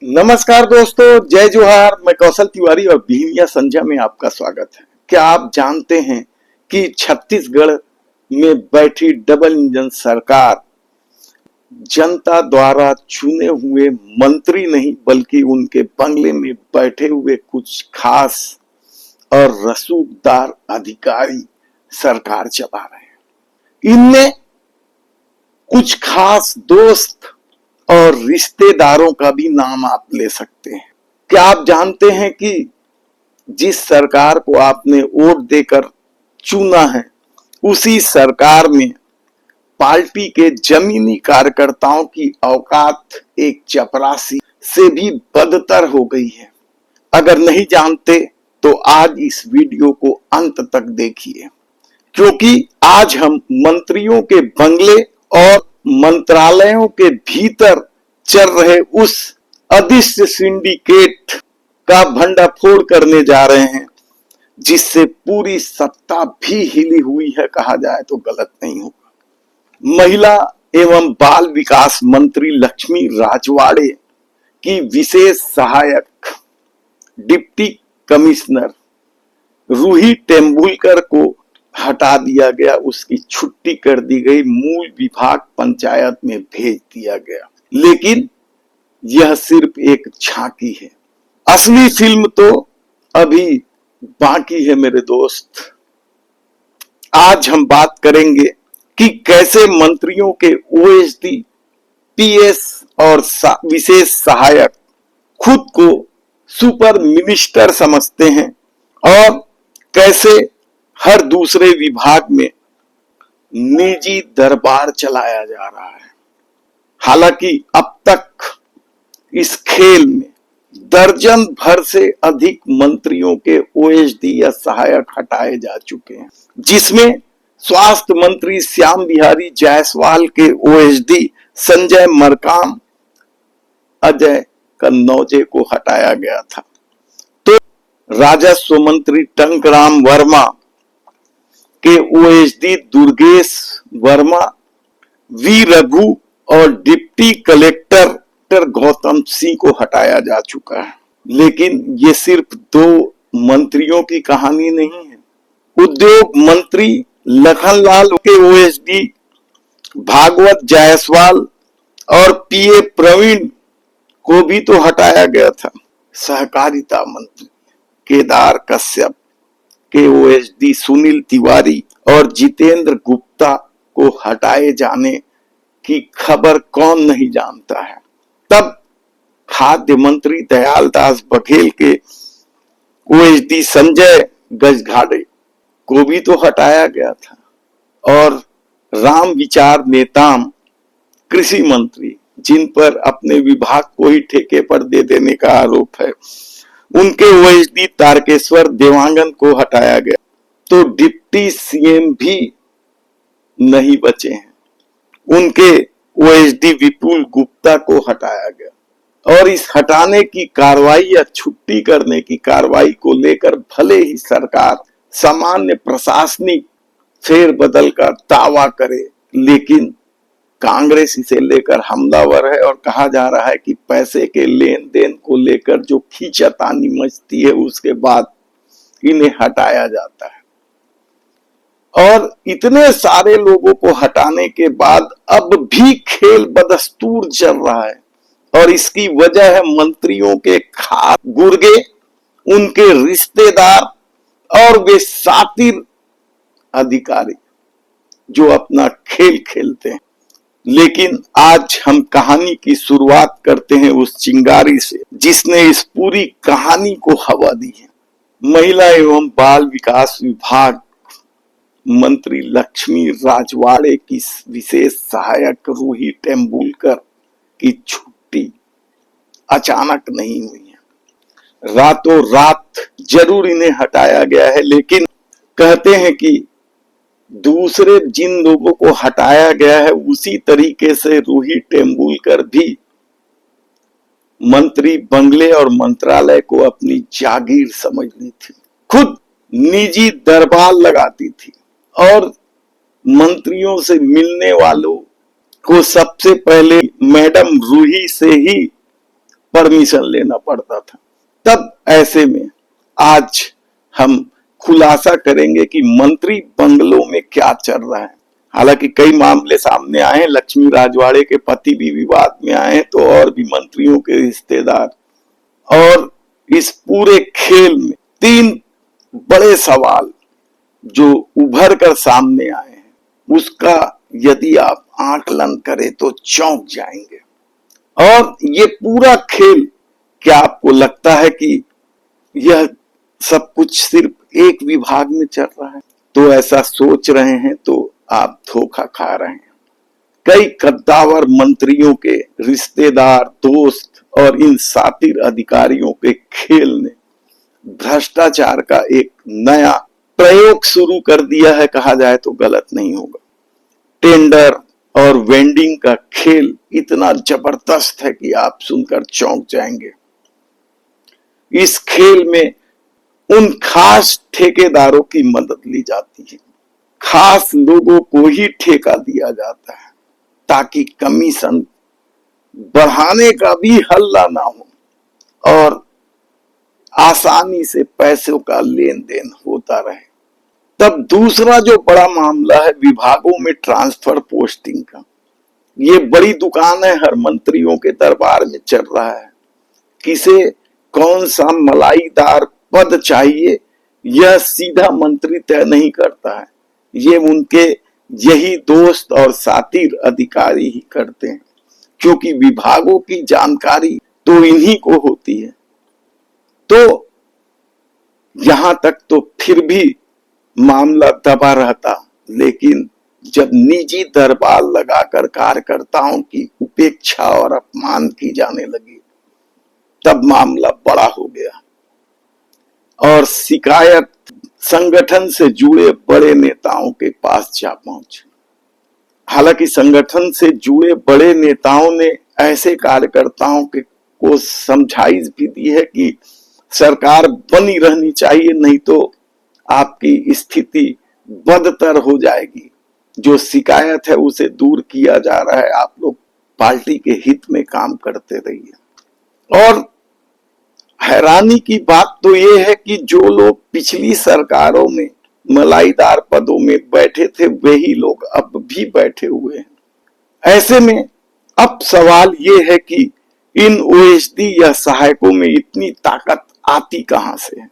नमस्कार दोस्तों, जय जोहार। मैं कौशल तिवारी और भीमिया संध्या में आपका स्वागत है। क्या आप जानते हैं कि छत्तीसगढ़ में बैठी डबल इंजन सरकार जनता द्वारा चुने हुए मंत्री नहीं बल्कि उनके बंगले में बैठे हुए कुछ खास और रसूखदार अधिकारी सरकार चला रहे हैं। इनमें कुछ खास दोस्त और रिश्तेदारों का भी नाम आप ले सकते हैं। क्या आप जानते हैं कि जिस सरकार को आपने वोट देकर चुना है, उसी सरकार में पार्टी के जमीनी कार्यकर्ताओं की औकात एक चपरासी से भी बदतर हो गई है। अगर नहीं जानते तो आज इस वीडियो को अंत तक देखिए, क्योंकि आज हम मंत्रियों के बंगले और मंत्रालयों के भीतर चल रहे उस अदृश्य सिंडिकेट का भंडाफोड़ करने जा रहे हैं, जिससे पूरी सत्ता भी हिली हुई है, कहा जाए तो गलत नहीं होगा। महिला एवं बाल विकास मंत्री लक्ष्मी राजवाड़े की विशेष सहायक डिप्टी कमिश्नर रूही टेम्बुलकर को हटा दिया गया, उसकी छुट्टी कर दी गई, मूल विभाग पंचायत में भेज दिया गया। लेकिन यह सिर्फ एक झांकी है, असली फिल्म तो अभी बाकी है मेरे दोस्त। आज हम बात करेंगे कि कैसे मंत्रियों के ओएसडी, पीएस और विशेष सहायक खुद को सुपर मिनिस्टर समझते हैं और कैसे हर दूसरे विभाग में निजी दरबार चलाया जा रहा है। हालांकि अब तक इस खेल में दर्जन भर से अधिक मंत्रियों के ओएसडी या सहायक हटाए जा चुके हैं, जिसमें स्वास्थ्य मंत्री श्याम बिहारी जायसवाल के ओएसडी संजय मरकाम, अजय कन्नौजे को हटाया गया था। तो राजस्व मंत्री टंकराम वर्मा के ओएसडी दुर्गेश वर्मा, वी रघु और डिप्टी कलेक्टर गौतम सिंह को हटाया जा चुका है। लेकिन ये सिर्फ दो मंत्रियों की कहानी नहीं है। उद्योग मंत्री लखनलाल के ओएसडी भागवत जायसवाल और पीए प्रवीण को भी तो हटाया गया था। सहकारिता मंत्री केदार कश्यप के ओएसडी सुनील तिवारी और जितेंद्र गुप्ता को हटाए जाने की खबर कौन नहीं जानता है। तब खाद्य मंत्री दयालदास बघेल के ओएसडी संजय गजघाड़े को भी तो हटाया गया था। और राम विचार नेताम कृषि मंत्री, जिन पर अपने विभाग को ही ठेके पर दे देने का आरोप है, उनके ओएसडी तारकेश्वर देवांगन को हटाया गया। तो डिप्टी सीएम भी नहीं बचे हैं, उनके ओएसडी विपुल गुप्ता को हटाया गया। और इस हटाने की कार्रवाई या छुट्टी करने की कार्रवाई को लेकर भले ही सरकार सामान्य प्रशासनिक फेरबदल का दावा करे, लेकिन कांग्रेस इसे लेकर हमलावर है और कहा जा रहा है कि पैसे के लेन देन को लेकर जो खींचातानी मचती है, उसके बाद इन्हें हटाया जाता है। और इतने सारे लोगों को हटाने के बाद अब भी खेल बदस्तूर चल रहा है, और इसकी वजह है मंत्रियों के खास गुर्गे, उनके रिश्तेदार और वे शातिर अधिकारी जो अपना खेल खेलते हैं। लेकिन आज हम कहानी की शुरुआत करते हैं उस चिंगारी से जिसने इस पूरी कहानी को हवा दी है। महिला एवं बाल विकास विभाग मंत्री लक्ष्मी राजवाड़े की विशेष सहायक रूही टेम्बुलकर की छुट्टी अचानक नहीं हुई है, रातों रात जरूर इन्हें हटाया गया है। लेकिन कहते हैं कि दूसरे जिन लोगों को हटाया गया है, उसी तरीके से रूही टेम्बुलकर भी मंत्री बंगले और मंत्रालय को अपनी जागीर समझ ली थी, खुद निजी दरबार लगाती थी और मंत्रियों से मिलने वालों को सबसे पहले मैडम रूही से ही परमिशन लेना पड़ता था। तब ऐसे में आज हम खुलासा करेंगे कि मंत्री बंगलों में क्या चल रहा है। हालांकि कई मामले सामने आए हैं, लक्ष्मी राजवाड़े के पति भी विवाद में आए, तो और भी मंत्रियों के रिश्तेदार। और इस पूरे खेल में 3 बड़े सवाल जो उभर कर सामने आए हैं, उसका यदि आप आकलन करें तो चौंक जाएंगे। और ये पूरा खेल, क्या आपको लगता है कि यह सब कुछ सिर्फ एक विभाग में चल रहा है? तो ऐसा सोच रहे हैं तो आप धोखा खा रहे हैं। कई कद्दावर मंत्रियों के रिश्तेदार, दोस्त और इन शातिर अधिकारियों के खेल ने भ्रष्टाचार का एक नया प्रयोग शुरू कर दिया है, कहा जाए तो गलत नहीं होगा। टेंडर और वेंडिंग का खेल इतना जबरदस्त है कि आप सुनकर चौंक जाएंगे। इस खेल में उन खास ठेकेदारों की मदद ली जाती है, खास लोगों को ही ठेका दिया जाता है ताकि कमीशन बढ़ाने का भी हल्ला ना हो और आसानी से पैसों का लेन देन होता रहे। तब दूसरा जो बड़ा मामला है विभागों में ट्रांसफर पोस्टिंग का, ये बड़ी दुकान है, हर मंत्रियों के दरबार में चल रहा है। किसे कौन सा मलाईदार पद चाहिए यह सीधा मंत्री तय नहीं करता है, ये उनके यही दोस्त और सातिर अधिकारी ही करते हैं, क्योंकि विभागों की जानकारी तो इन्हीं को होती है। तो यहां तक तो फिर भी मामला दबा रहता, लेकिन जब निजी दरबार लगाकर कार्यकर्ताओं की उपेक्षा और अपमान की जाने लगी, तब मामला बड़ा हो गया और शिकायत संगठन से जुड़े बड़े नेताओं के पास जा पहुंची। हालांकि संगठन से जुड़े बड़े नेताओं ने ऐसे कार्यकर्ताओं को समझाइश भी दी है कि सरकार बनी रहनी चाहिए, नहीं तो आपकी स्थिति बदतर हो जाएगी। जो शिकायत है उसे दूर किया जा रहा है, आप लोग पार्टी के हित में काम करते रहिए। और हैरानी की बात तो ये है कि जो लोग पिछली सरकारों में मलाईदार पदों में बैठे थे, वही लोग अब भी बैठे हुए हैं। ऐसे में अब सवाल ये है कि इन ओएसडी या सहायकों में इतनी ताकत आती कहां से है?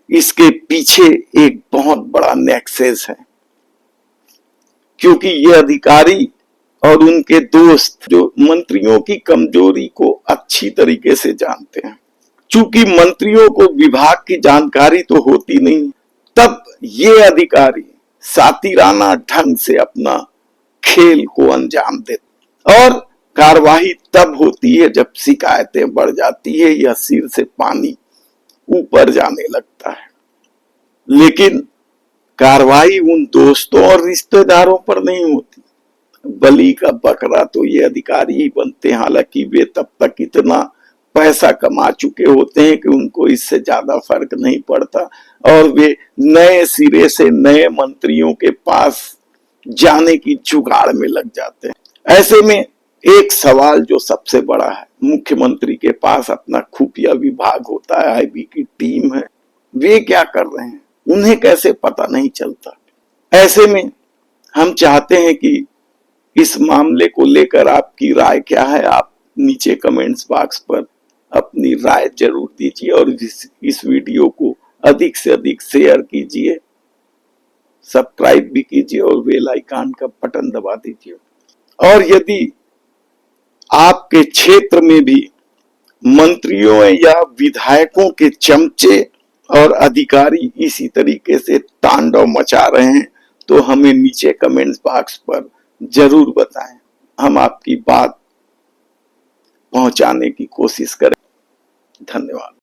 इसके पीछे एक बहुत बड़ा नेक्सस है, क्योंकि ये अधिकारी और उनके दोस्त जो मंत्रियों की कमजोरी को अच्छी तरीके से जानते हैं। चूंकि मंत्रियों को विभाग की जानकारी तो होती नहीं, तब ये अधिकारी सातिराना ढंग से अपना खेल को अंजाम देते। और कार्रवाई तब होती है जब शिकायतें बढ़ जाती है या सिर से पानी ऊपर जाने लगता है। लेकिन कार्रवाई उन दोस्तों और रिश्तेदारों पर नहीं होती। बलि का बकरा तो ये अधिकारी ही बनते हैं, हालांकि वे तब तक इतना पैसा कमा चुके होते हैं कि उनको इससे ज्यादा फर्क नहीं पड़ता और वे नए सिरे से नए मंत्रियों के पास जाने की जुगाड़ में लग जाते हैं। ऐसे में एक सवाल जो सबसे बड़ा है, मुख्यमंत्री के पास अपना खुफिया विभाग होता है, आईबी की टीम है, वे क्या कर रहे हैं उन्हें कैसे पता नहीं चलता। ऐसे में हम चाहते हैं कि इस मामले को लेकर आपकी राय क्या है, आप नीचे कमेंट्स बॉक्स पर अपनी राय जरूर दीजिए और इस वीडियो को अधिक से अधिक शेयर कीजिए, सब्सक्राइब भी कीजिए और बेल आइकन का बटन दबा दीजिए। और यदि आपके क्षेत्र में भी मंत्रियों या विधायकों के चमचे और अधिकारी इसी तरीके से तांडव मचा रहे हैं तो हमें नीचे कमेंट्स बॉक्स पर जरूर बताएं, हम आपकी बात पहुंचाने की कोशिश करें। धन्यवाद।